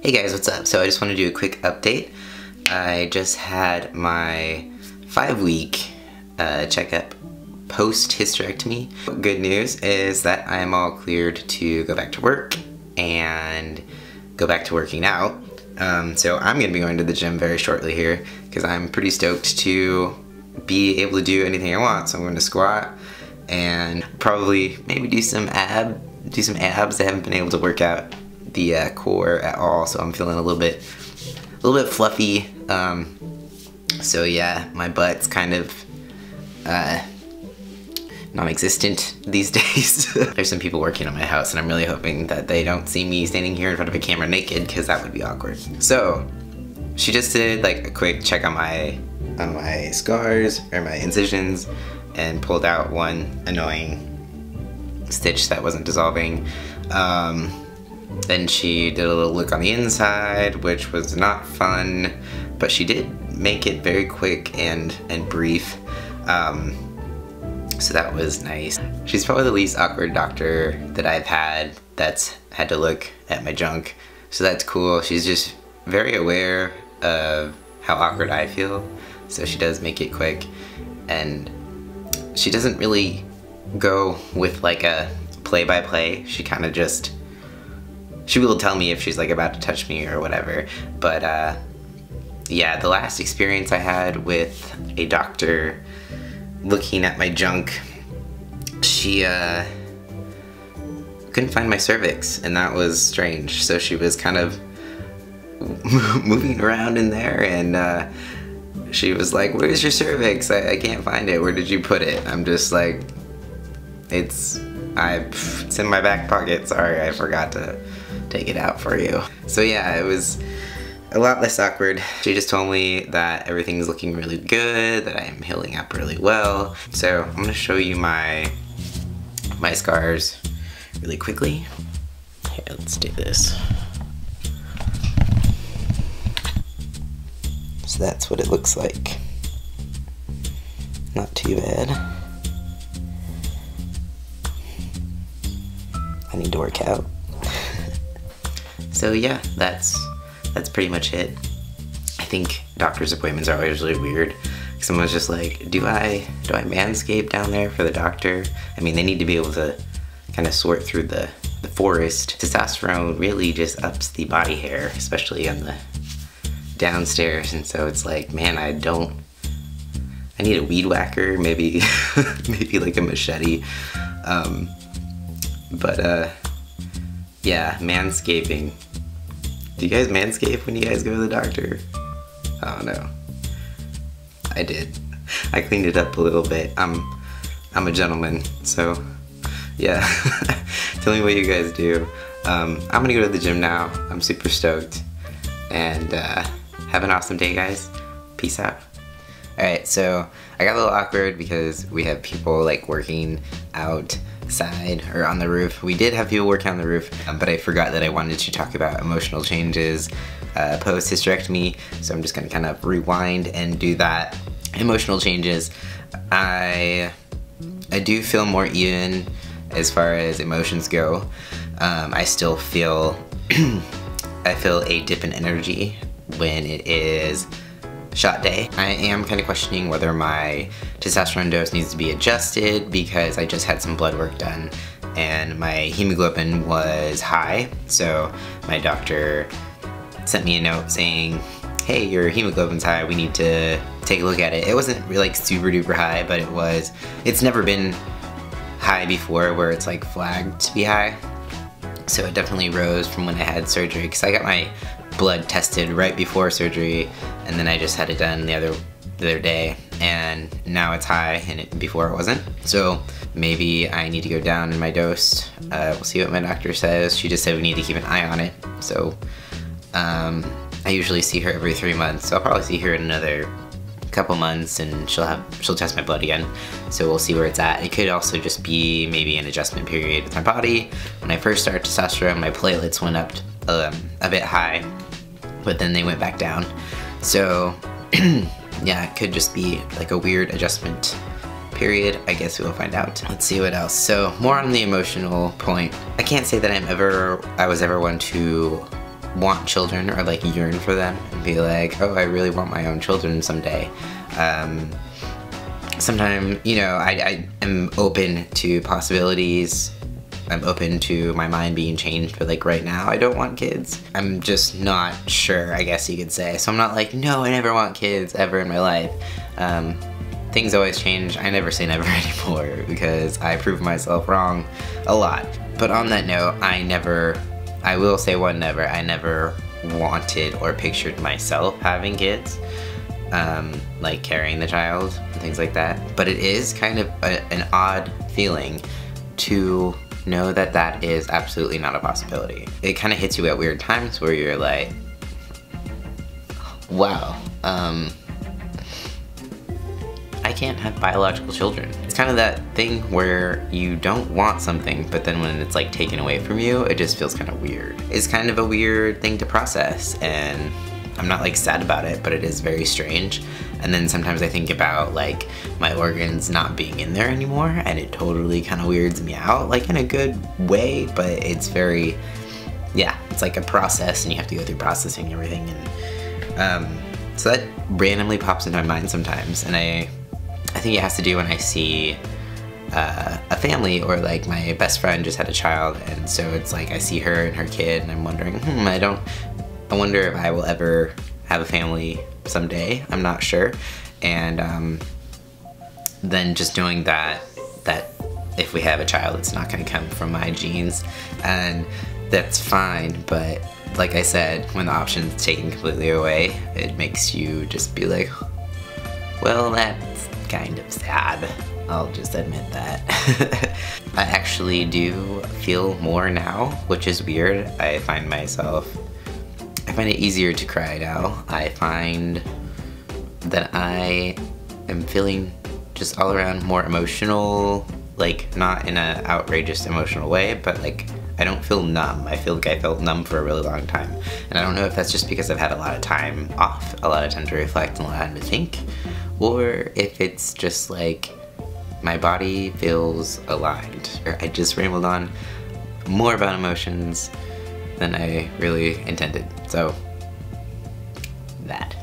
Hey guys, what's up? So I just want to do a quick update. I just had my 5-week checkup post hysterectomy. Good news is that I am all cleared to go back to work and go back to working out. So I'm going to be going to the gym very shortly here because I'm pretty stoked to be able to do anything I want. So I'm going to squat and probably maybe do some abs. I haven't been able to work out the core at all, so I'm feeling a little bit fluffy. So yeah, my butt's kind of non-existent these days. There's some people working on my house and I'm really hoping that they don't see me standing here in front of a camera naked, because that would be awkward. So she just did like a quick check on my scars or my incisions and pulled out one annoying stitch that wasn't dissolving. Then she did a little look on the inside, which was not fun, but she did make it very quick and brief. So that was nice. She's probably the least awkward doctor that I've had that's had to look at my junk, so that's cool. She's just very aware of how awkward I feel, so she does make it quick, and she doesn't really go with like a play-by-play. She kind of just, she will tell me if she's like about to touch me or whatever, but yeah, the last experience I had with a doctor looking at my junk, she couldn't find my cervix, and that was strange. So she was kind of moving around in there, and she was like, "Where's your cervix? I can't find it. Where did you put it?" I'm just like, it's in my back pocket. Sorry, I forgot to take it out for you. So yeah, it was a lot less awkward. She just told me that everything's looking really good, that I'm healing up really well. So I'm gonna show you my scars really quickly. Here, let's do this. So that's what it looks like. Not too bad. I need to work out. So yeah, that's pretty much it. I think doctor's appointments are always really weird. Someone's just like, do I manscape down there for the doctor? I mean, they need to be able to kind of sort through the forest. Testosterone really just ups the body hair, especially on the downstairs, and so it's like, man, I need a weed whacker, maybe maybe like a machete. Yeah, manscaping. Do you guys manscape when you guys go to the doctor? Oh no. I did. I cleaned it up a little bit. I'm a gentleman, so yeah. Tell me what you guys do. I'm gonna go to the gym now. I'm super stoked. And have an awesome day, guys. Peace out. Alright, so I got a little awkward because we have people like working outside or on the roof. We did have people working on the roof, but I forgot that I wanted to talk about emotional changes post hysterectomy, so I'm just gonna kind of rewind and do that. Emotional changes. I do feel more even as far as emotions go. I still feel I feel a dip in energy when it is shot day. I am kind of questioning whether my testosterone dose needs to be adjusted because I just had some blood work done and my hemoglobin was high. So my doctor sent me a note saying, hey, your hemoglobin's high, we need to take a look at it. It wasn't really like super duper high, but it's never been high before where it's like flagged to be high. So it definitely rose from when I had surgery, because I got my blood tested right before surgery, and then I just had it done the other day, and now it's high, and before it wasn't. So maybe I need to go down in my dose. We'll see what my doctor says. She just said we need to keep an eye on it. So I usually see her every 3 months, so I'll probably see her in another couple months, and she'll test my blood again, so we'll see where it's at. It could also just be maybe an adjustment period with my body. When I first started testosterone, my platelets went up a bit high, but then they went back down. So yeah, it could just be like a weird adjustment period. I guess we'll find out. Let's see what else. So more on the emotional point. I can't say that I was ever one to want children or like yearn for them and be like, oh, I really want my own children someday. Sometimes, you know, I am open to possibilities. I'm open to my mind being changed, but like right now I don't want kids. I'm just not sure, I guess you could say. So I'm not like, no, I never want kids ever in my life. Things always change. I never say never anymore because I prove myself wrong a lot. But on that note, I will say one never, I never wanted or pictured myself having kids, like carrying the child and things like that. But it is kind of an odd feeling to know that that is absolutely not a possibility. It kind of hits you at weird times where you're like, wow, I can't have biological children. It's kind of that thing where you don't want something, but then when it's like taken away from you, it just feels kind of weird. It's kind of a weird thing to process, and I'm not like sad about it, but it is very strange. And then sometimes I think about like my organs not being in there anymore, and it totally kind of weirds me out, like in a good way, but it's very, yeah, it's like a process and you have to go through processing everything. And so that randomly pops into my mind sometimes, and I think it has to do when I see a family, or like my best friend just had a child, and so it's like I see her and her kid and I'm wondering, I wonder if I will ever have a family someday. I'm not sure. And then just knowing that if we have a child, it's not going to come from my genes, and that's fine. But like I said, when the option's taken completely away, it makes you just be like, well, that's kind of sad. I'll just admit that. I actually do feel more now, which is weird. I find it easier to cry now. I find that I am feeling just all around more emotional, like not in an outrageous emotional way, but like I don't feel numb. I feel like I felt numb for a really long time. And I don't know if that's just because I've had a lot of time off, a lot of time to reflect and a lot of time to think, or if it's just like my body feels aligned. Or I just rambled on more about emotions than I really intended. So, that.